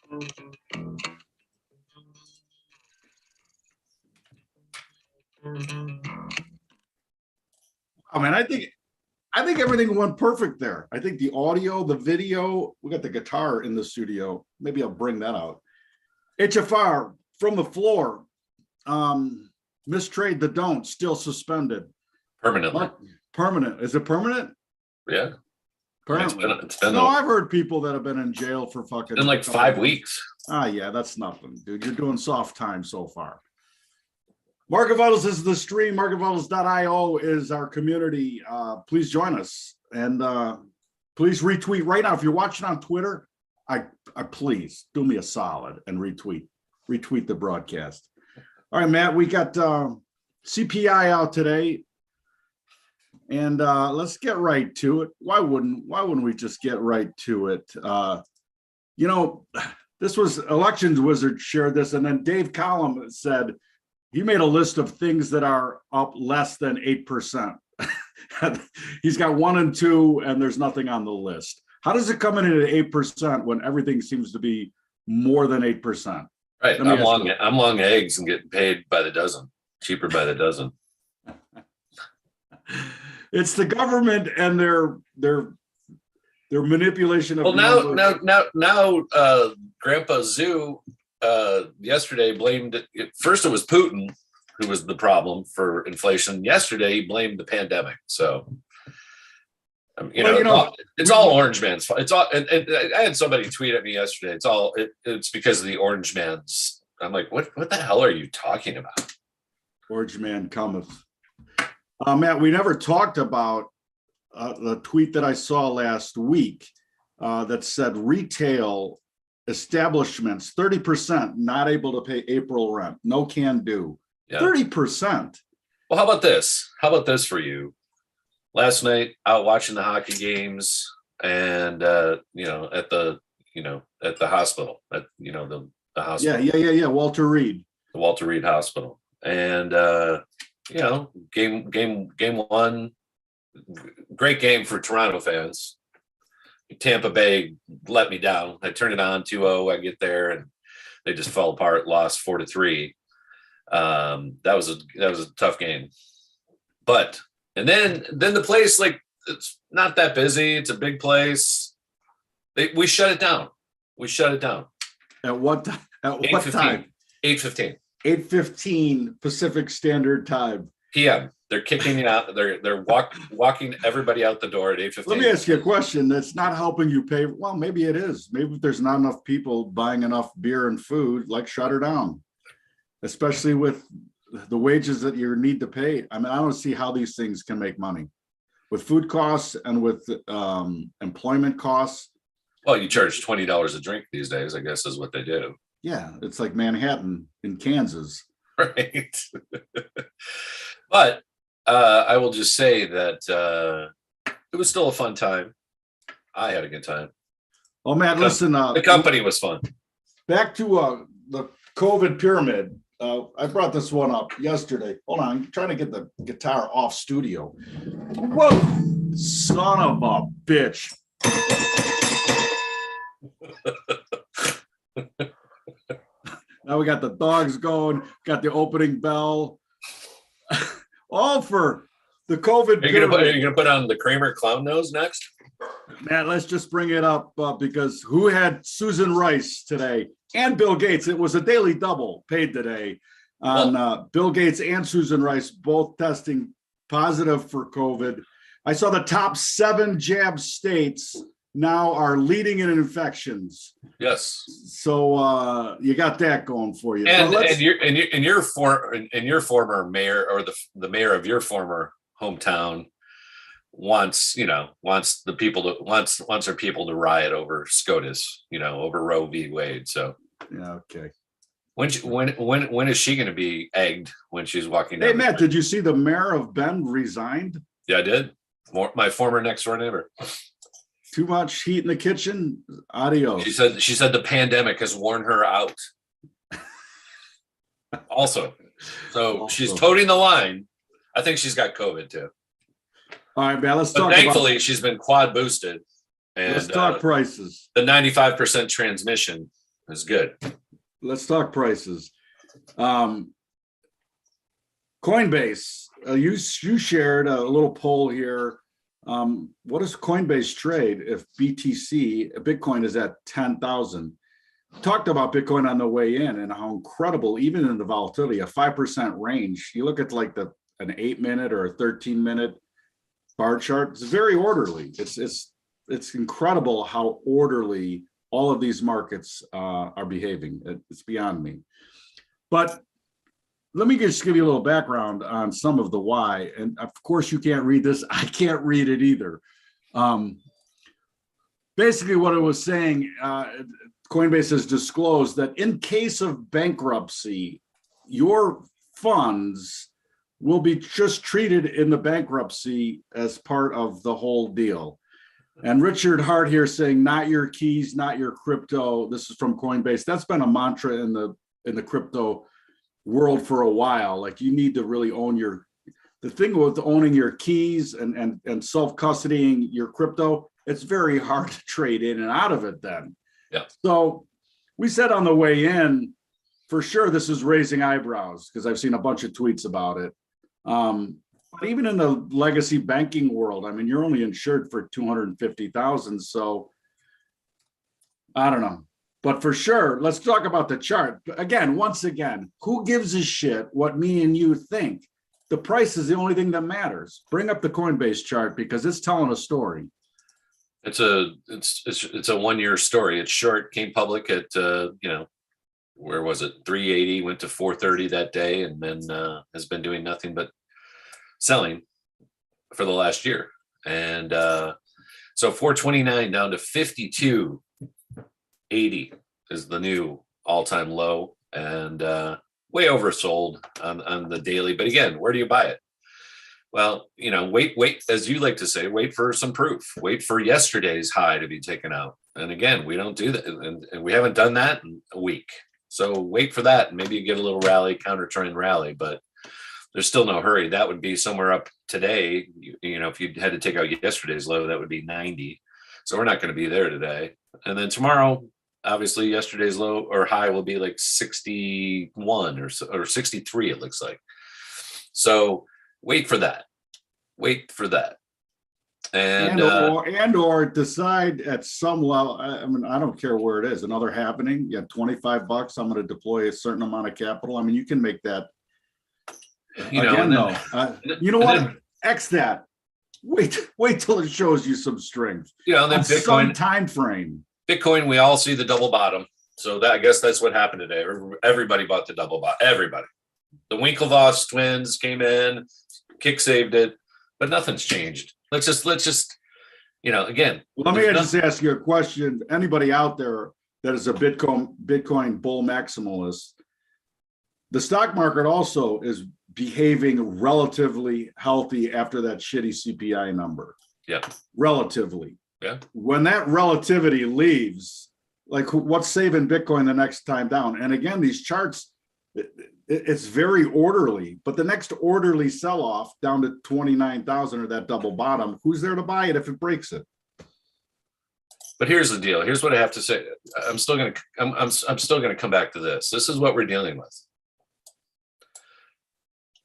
I mean, I think everything went perfect there. I think the audio, the video, we got the guitar in the studio. Maybe I'll bring that out. HFR from the floor. Mistrade the don't, still suspended. Permanently. Permanent. Is it permanent? Yeah. Apparently. It's been No, I've heard people that have been in jail for fucking. in like 5 weeks. Ah, yeah, that's nothing, dude. You're doing soft time so far. Market Vitals is the stream. MarketVitals.io is our community. Please join us and please retweet right now. If you're watching on Twitter, I please do me a solid and retweet the broadcast. All right, Matt, we got CPI out today, and let's get right to it. Why wouldn't we just get right to it? You know, this was Elections Wizard shared this, and then Dave Collum said he made a list of things that are up less than 8%. He's got 1 and 2, and there's nothing on the list. How does it come in at 8% when everything seems to be more than 8%? Right. I'm long eggs and getting paid by the dozen, cheaper by the dozen. It's the government and their manipulation of. Well, now, Grandpa Zoo yesterday blamed it. First, it was Putin who was the problem for inflation. Yesterday, he blamed the pandemic. So, it's all Orange Man's fault. It's all. And I had somebody tweet at me yesterday. It's because of the Orange Man's. I'm like, what the hell are you talking about? Orange Man cometh. Matt, we never talked about the tweet that I saw last week that said retail establishments 30% not able to pay April rent. No can do. Yeah. 30%. Well, how about this? How about this for you? Last night, out watching the hockey games, and at the hospital, the hospital. Yeah. Walter Reed. The Walter Reed Hospital, and game 1, great game for Toronto fans. Tampa Bay let me down. I turned it on 2-0. I get there and they just fell apart. Lost 4-3. That was a tough game. And then the place, like, it's not that busy. It's a big place. We shut it down. At what time? 8:15. 8:15 Pacific Standard Time. PM. They're kicking you out. They're walking everybody out the door at 8:15. Let me ask you a question that's not helping you pay. Well, maybe it is. Maybe if there's not enough people buying enough beer and food, like, shut her down, especially with the wages that you need to pay. I mean, I don't see how these things can make money with food costs and with employment costs. Well, you charge $20 a drink these days, I guess, is what they do. Yeah, it's like Manhattan in Kansas. Right. But I will just say that it was still a fun time. I had a good time. Oh, Matt, listen. The company was fun. Back to the COVID pyramid. I brought this one up yesterday. Hold on, I'm trying to get the guitar off studio. Whoa, son of a bitch. Now we got the dogs going, got the opening bell. All for the COVID. Are you gonna put on the Kramer clown nose next? Matt, let's just bring it up because who had Susan Rice today and Bill Gates? It was a daily double paid today on Bill Gates and Susan Rice, both testing positive for COVID. I saw the top 7 jab states now are leading in infections. Yes. So you got that going for you. And your former mayor, or the mayor of your former hometown, wants her people to riot over SCOTUS, over Roe v. Wade. So yeah, okay. When is she going to be egged when she's walking down? Hey, Matt, did you see the mayor of Bend resigned? Yeah, I did. My former next door neighbor. Too much heat in the kitchen. Adios. She said the pandemic has worn her out. Also, she's toting the line. I think she's got COVID too. All right, man. Let's talk. Thankfully, she's been quad boosted. And let's talk prices. The 95% transmission It's good. Let's talk prices. Coinbase, you shared a little poll here. What does Coinbase trade if Bitcoin is at 10,000? Talked about Bitcoin on the way in and how incredible, even in the volatility, a 5% range. You look at like an 8-minute or a 13-minute bar chart. It's very orderly. It's incredible how orderly all of these markets are behaving. It's beyond me. But let me just give you a little background on some of the why. And of course, you can't read this. I can't read it either. Basically, what it was saying, Coinbase has disclosed that in case of bankruptcy, your funds will be just treated in the bankruptcy as part of the whole deal. And Richard Hart here saying, not your keys, not your crypto. This is from Coinbase. That's been a mantra in the crypto world for a while. Like, you need to really own the thing with owning your keys and self-custodying your crypto, it's very hard to trade in and out of it then. Yeah. So we said on the way in, for sure, this is raising eyebrows because I've seen a bunch of tweets about it. But even in the legacy banking world, I mean, you're only insured for 250,000. So I don't know. But for sure, let's talk about the chart. Again, once again, who gives a shit what me and you think? The price is the only thing that matters. Bring up the Coinbase chart because it's telling a story. It's a 1-year story. It's short, came public at where was it? 380, went to 430 that day, and then has been doing nothing but selling for the last year. And so 429 down to 52.80 is the new all-time low, and way oversold on the daily. But again, where do you buy it? Well, wait, as you like to say, wait for some proof. Wait for yesterday's high to be taken out. And again, we don't do that, and we haven't done that in a week. So wait for that, and maybe you get a little rally, counter trend rally, but there's still no hurry. That would be somewhere up today. If you had to take out yesterday's low, that would be 90. So we're not going to be there today. And then tomorrow, obviously, yesterday's low or high will be like 61 or 63. It looks like. So wait for that. Wait for that. or decide at some level. I mean, I don't care where it is. Another happening. You have $25. I'm going to deploy a certain amount of capital. I mean, you can make that. You know what? X that. Wait till it shows you some strength. Then Bitcoin some time frame. Bitcoin, we all see the double bottom. So I guess that's what happened today. Everybody bought the double bottom. Everybody. The Winklevoss twins came in, kick saved it, but nothing's changed. Let's just again. Let me just ask you a question. Anybody out there that is a Bitcoin bull maximalist, the stock market also is behaving relatively healthy after that shitty CPI number. Yeah. Relatively. Yeah. When that relativity leaves, like, what's saving Bitcoin the next time down? And again, these charts, it's very orderly, but the next orderly sell-off down to 29,000 or that double bottom, who's there to buy it if it breaks it? But here's the deal. Here's what I have to say. I'm still going to come back to this. This is what we're dealing with.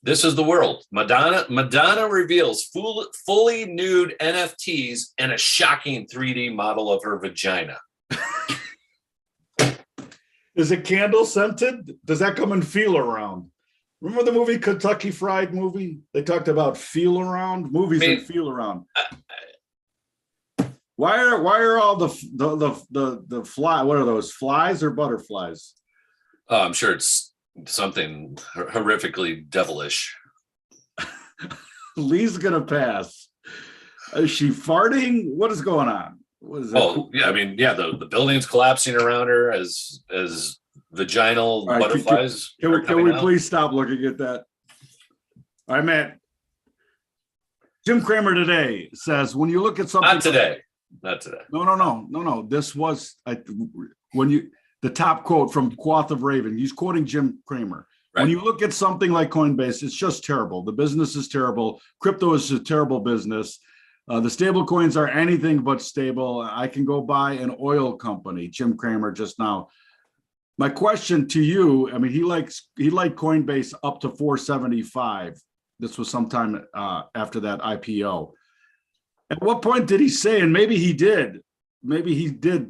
This is the world. Madonna reveals fully nude NFTs and a shocking 3D model of her vagina. Is it candle scented? Does that come in feel around? Remember the movie Kentucky Fried Movie? They talked about feel around movies and feel around. Why are all the fly? What are those, flies or butterflies? Oh, I'm sure it's something horrifically devilish. Lee's gonna pass. Is she farting? What is going on? What is that? Oh, yeah. I mean, yeah, the building's collapsing around her as vaginal butterflies. Can we please stop looking at that? All right, Matt. Jim Cramer today says, when you look at something. Not today. No. This was the top quote from Quoth of Raven. He's quoting Jim Cramer. Right. When you look at something like Coinbase, it's just terrible. The business is terrible. Crypto is a terrible business. The stable coins are anything but stable. I can go buy an oil company. Jim Cramer just now My question to you, I mean, he liked Coinbase up to 475. This was sometime after that IPO. At what point did he say, and maybe he did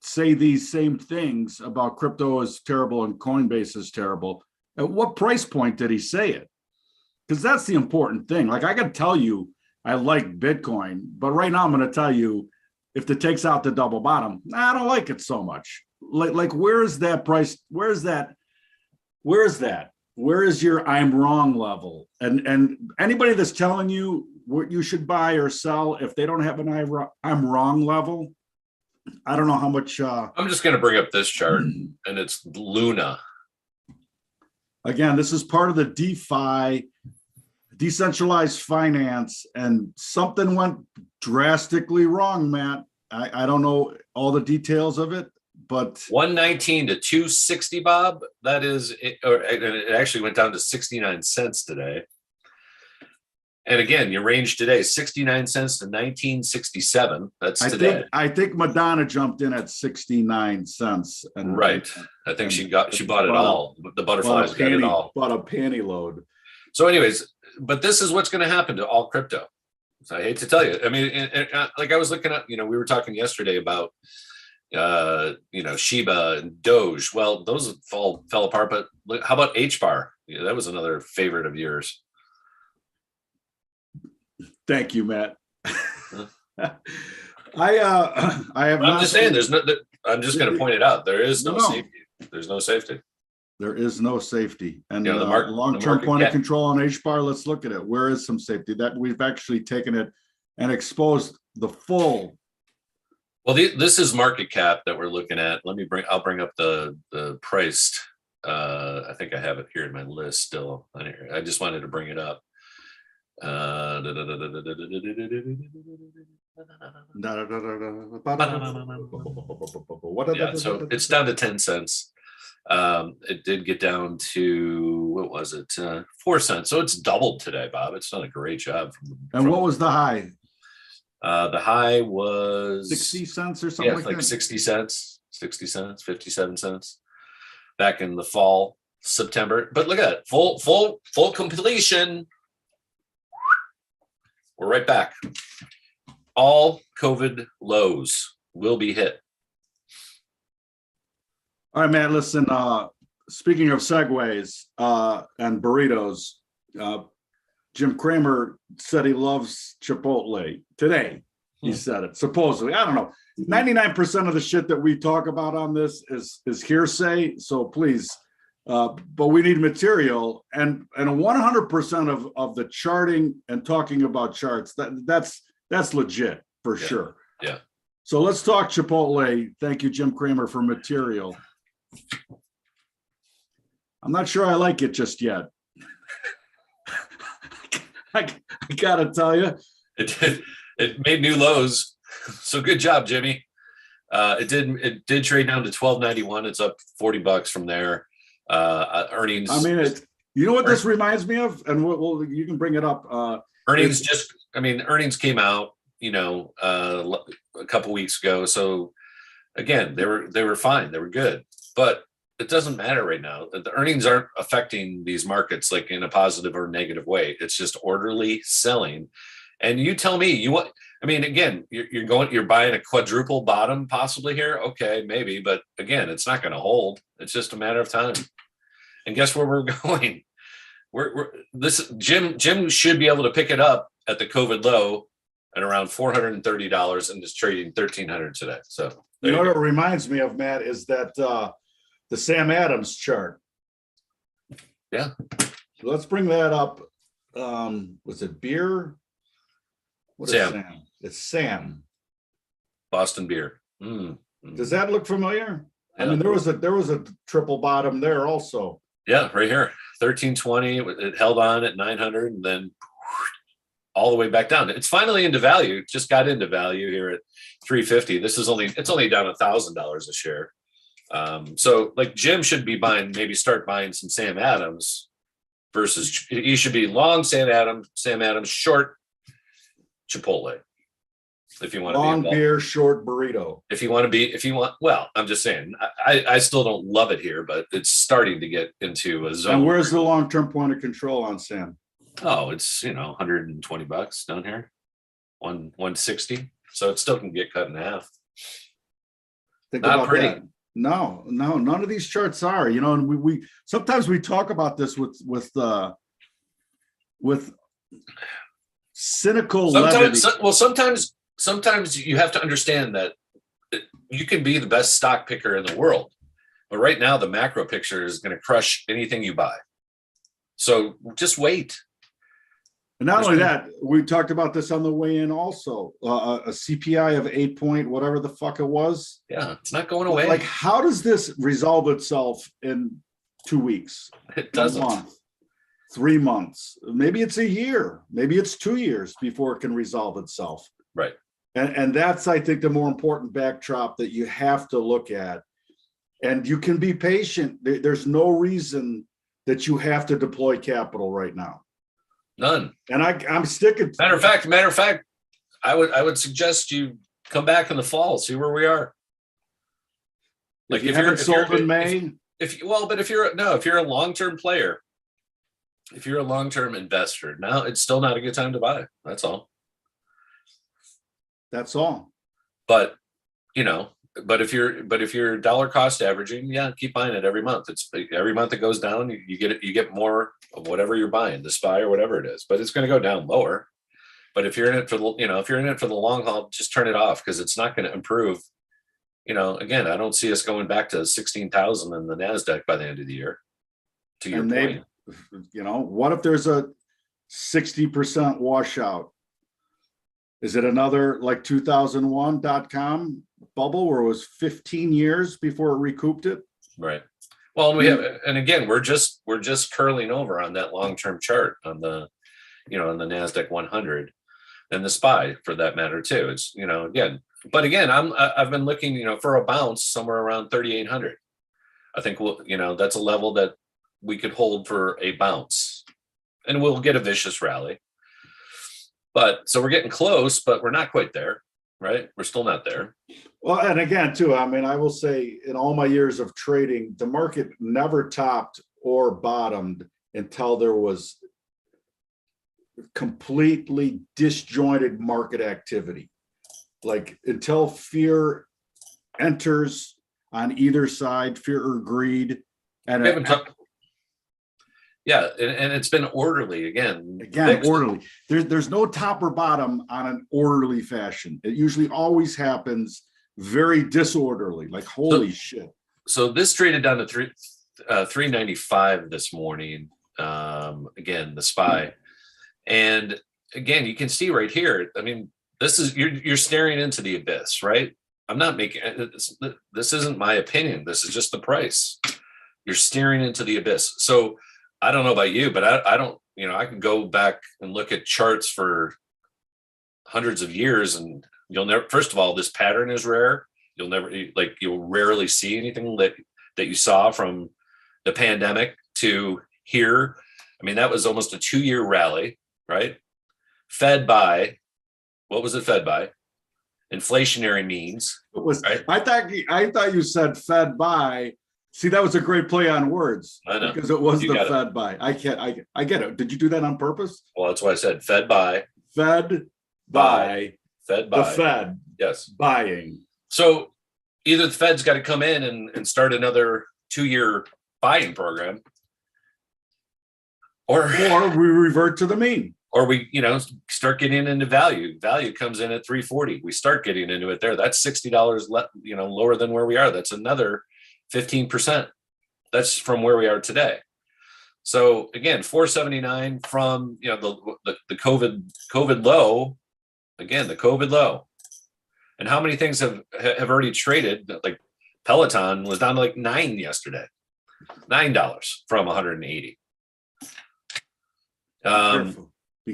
say these same things about crypto is terrible and Coinbase is terrible. At what price point did he say it? Because that's the important thing. Like, I can tell you I like Bitcoin, but right now I'm going to tell you, if it takes out the double bottom, I don't like it so much. Like where is that price? Where is that? Where is your I'm wrong level? And anybody that's telling you what you should buy or sell, if they don't have an I'm wrong level, I don't know how much. I'm just going to bring up this chart, and it's Luna. Again, this is part of the DeFi, decentralized finance, and something went drastically wrong, Matt. I don't know all the details of it, but 119 to 260, Bob. That is, or it actually went down to 69 cents today. And again, your range today, 69 cents to 1967. That's today. I think Madonna jumped in at 69 cents. And, right. I think she bought it all. The butterflies got it all. Bought a panty load. So anyways, but this is what's going to happen to all crypto. So I hate to tell you. I mean, like I was looking at, we were talking yesterday about, Shiba and Doge. Well, those fell apart, but how about HBAR? That was another favorite of yours. Thank you, Matt. I have. I'm just saying, I'm just going to point it out. There is no safety. There's no safety. There is no safety. And the long-term point of control on HBAR. Let's look at it. Where is some safety? That we've actually taken it and exposed the full. Well, this is market cap that we're looking at. I'll bring up the priced. I think I have it here in my list still. I just wanted to bring it up. Yeah, so it's down to 10 cents. It did get down to, what was it? 4 cents. So it's doubled today, Bob. It's done a great job. What was the high? The high was 60 cents or something. Yeah, like 60 cents, 57 cents back in the fall, September. But look at it, full completion. We're right back. All COVID lows will be hit. All right, Matt, listen, speaking of segues and burritos, Jim Cramer said he loves Chipotle today. He said it, supposedly. I don't know. 99% of the shit that we talk about on this is hearsay. So please, but we need material, and 100% of the charting and talking about charts, that's legit for sure. Yeah. So let's talk Chipotle. Thank you, Jim Cramer, for material. I'm not sure I like it just yet. I gotta tell you, it made new lows. So good job, Jimmy. It did trade down to $12.91. It's up $40 from there. Earnings. I mean, you know what this reminds me of, and you can bring it up. Earnings earnings came out, a couple weeks ago. So again, they were fine. They were good, but it doesn't matter right now. The earnings aren't affecting these markets like in a positive or negative way. It's just orderly selling. And you tell me again, you're buying a quadruple bottom possibly here. Okay, maybe, but again, it's not going to hold. It's just a matter of time. And guess where we're going? Jim should be able to pick it up at the COVID low at around $430 and is trading $1,300 today. So what it reminds me of, Matt, is that the Sam Adams chart. Yeah. So let's bring that up. Was it beer? What is Sam? It's Sam. Boston beer. Does that look familiar? Yeah. I mean, there was a triple bottom there also. Yeah, right here, 1320. It held on at 900 and then all the way back down. It's finally into value. Just got into value here at 350. It's only down $1,000 a share. So like Jim should be start buying some Sam Adams versus you should be long Sam Adams, short Chipotle. if you want to be Long involved. beer, short burrito. Well, I'm just saying, I still don't love it here, but it's starting to get into a zone. And where's the long-term point of control on sand? Oh, it's, $120 down here, 160. So it still can get cut in half. Think Not about pretty. that. No, none of these charts are, and we sometimes we talk about this with cynical levity. Sometimes you have to understand that you can be the best stock picker in the world, but right now the macro picture is going to crush anything you buy. So just wait. And not only that, we talked about this on the way in also, a CPI of 8 point, whatever the fuck it was. Yeah, it's not going away. Like, how does this resolve itself in 2 weeks? It doesn't. 1 month, 3 months, maybe it's a year, maybe it's 2 years before it can resolve itself. Right. And that's, I think, the more important backdrop that you have to look at. And you can be patient. There's no reason that you have to deploy capital right now. None. And I'm sticking. Matter of fact, I would suggest you come back in the fall, see where we are. Like, if you're sold in May. If you're a long-term player, if you're a long-term investor, now it's still not a good time to buy. That's all. That's all. But if you're dollar cost averaging, yeah, keep buying it every month. It's every month it goes down, you get more of whatever you're buying, the SPY or whatever it is, but it's going to go down lower. But if you're in it for the long haul, just turn it off, because it's not going to improve. Again, I don't see us going back to 16,000 in the NASDAQ by the end of the year. To your point. What if there's a 60% washout? Is it another like 2001.com bubble where it was 15 years before it recouped it? Right. Well, we're just curling over on that long-term chart on the, on the NASDAQ 100 and the SPY for that matter too. It's, again, I've been looking, for a bounce somewhere around 3,800. I think that's a level that we could hold for a bounce, and we'll get a vicious rally. But so we're getting close, but we're not quite there, right? We're still not there. Well, and again, too, I will say, in all my years of trading, the market never topped or bottomed until there was completely disjointed market activity. Like, until fear enters on either side, fear or greed. And and it's been orderly again. Orderly. There's no top or bottom on an orderly fashion. It usually always happens very disorderly, like holy shit. So this traded down to 395 this morning. Again, the SPY. And again, you can see right here, this is, you're staring into the abyss, right? I'm not making this isn't my opinion. This is just the price. You're staring into the abyss. So I don't know about you, but I don't, I can go back and look at charts for hundreds of years, and you'll never, first of all, this pattern is rare. You'll rarely see anything that you saw from the pandemic to here. That was almost a 2-year rally, right? Fed by, what was it fed by? Inflationary means. It was, right? I thought you said fed by. See, that was a great play on words. I know. Because it was the fed by. I get it. Did you do that on purpose? Well, that's why I said fed by. Fed by. Fed by. The Fed. Yes. Buying. So either the Fed's got to come in and start another 2-year buying program, or we revert to the mean. Or we, start getting into value. Value comes in at 340. We start getting into it there. That's $60 lower than where we are. That's another 15%. That's from where we are today. So again, 479 from the COVID low. Again, the COVID low. And how many things have already traded? Like Peloton was down to like $9 yesterday. $9 from 180.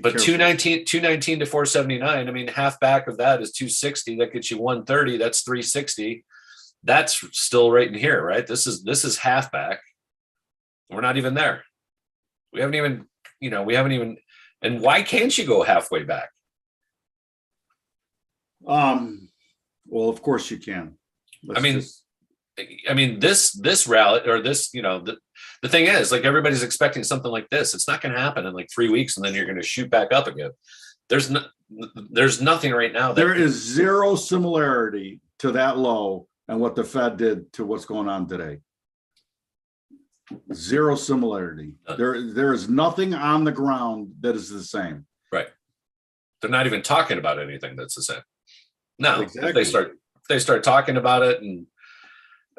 But 219 to 479. Half back of that is 260. That gets you 130. That's 360. That's still right in here, right? This is half back. We're not even there. We haven't even, and why can't you go halfway back? Well, of course you can. I mean, this rally or this, the thing is, like, everybody's expecting something like this. It's not going to happen in like 3 weeks, and then you're going to shoot back up again. There's nothing right now. There is zero similarity to that low and what the Fed did to what's going on today. Zero similarity. There is nothing on the ground that is the same. Right. They're not even talking about anything that's the same. No, exactly. If they start talking about it, and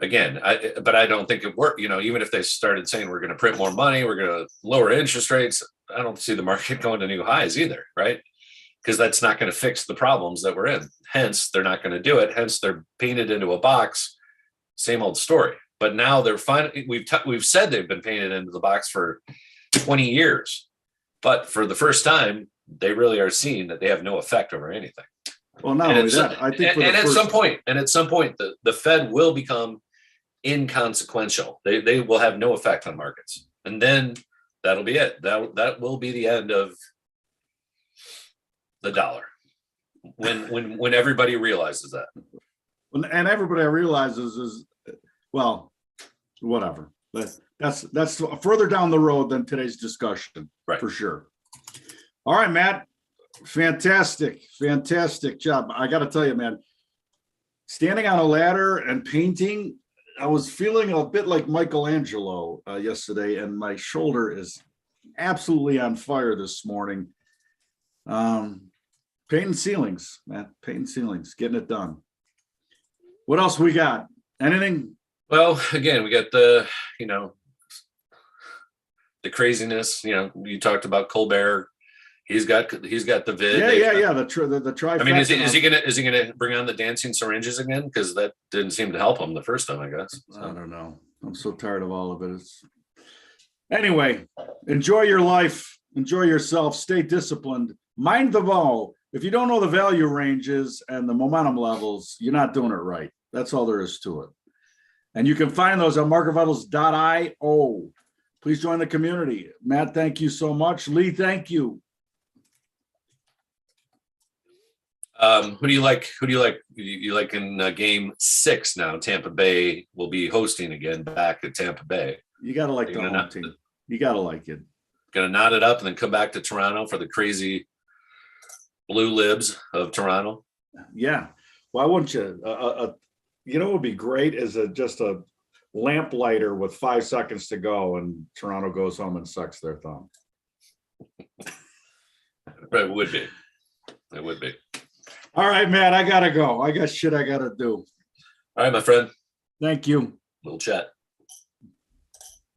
again, but I don't think it worked. Even if they started saying we're going to print more money, we're going to lower interest rates, I don't see the market going to new highs either, right? Because that's not going to fix the problems that we're in. Hence, they're not going to do it. Hence, they're painted into a box. Same old story. But now they're finally, we've said they've been painted into the box for 20 years. But for the first time, they really are seeing that they have no effect over anything. Well, not only that, I think at some point, the Fed will become inconsequential. They will have no effect on markets. And then that'll be it. That will be the end of the dollar. When everybody realizes that. And everybody realizes is, well, whatever. That's further down the road than today's discussion, right? For sure. All right, Matt. Fantastic job. I got to tell you, man, standing on a ladder and painting, I was feeling a bit like Michelangelo yesterday, and my shoulder is absolutely on fire this morning. Painting ceilings, man, painting ceilings, getting it done. What else we got? Anything? Well, again, we got the craziness. You talked about Colbert. He's got the vid. Yeah. The trifecta. I mean, is he gonna bring on the dancing syringes again? Because that didn't seem to help him the first time, I guess. So. I don't know. I'm so tired of all of it. Anyway, enjoy your life. Enjoy yourself. Stay disciplined. Mind the ball. If you don't know the value ranges and the momentum levels, you're not doing it right. That's all there is to it. And you can find those on marketvitals.io. Please join the community. Matt, thank you so much. Lee, thank you. Who do you like? You like in game 6 now? Tampa Bay will be hosting again back at Tampa Bay. You got to like the home team. You got to like it. Going to knot it up and then come back to Toronto for the crazy blue libs of Toronto. Yeah. Why wouldn't you? What would be great is just a lamplighter with 5 seconds to go, and Toronto goes home and sucks their thumb. It would be. It would be. All right, Matt, I got to go. I got shit I got to do. All right, my friend. Thank you. Little chat.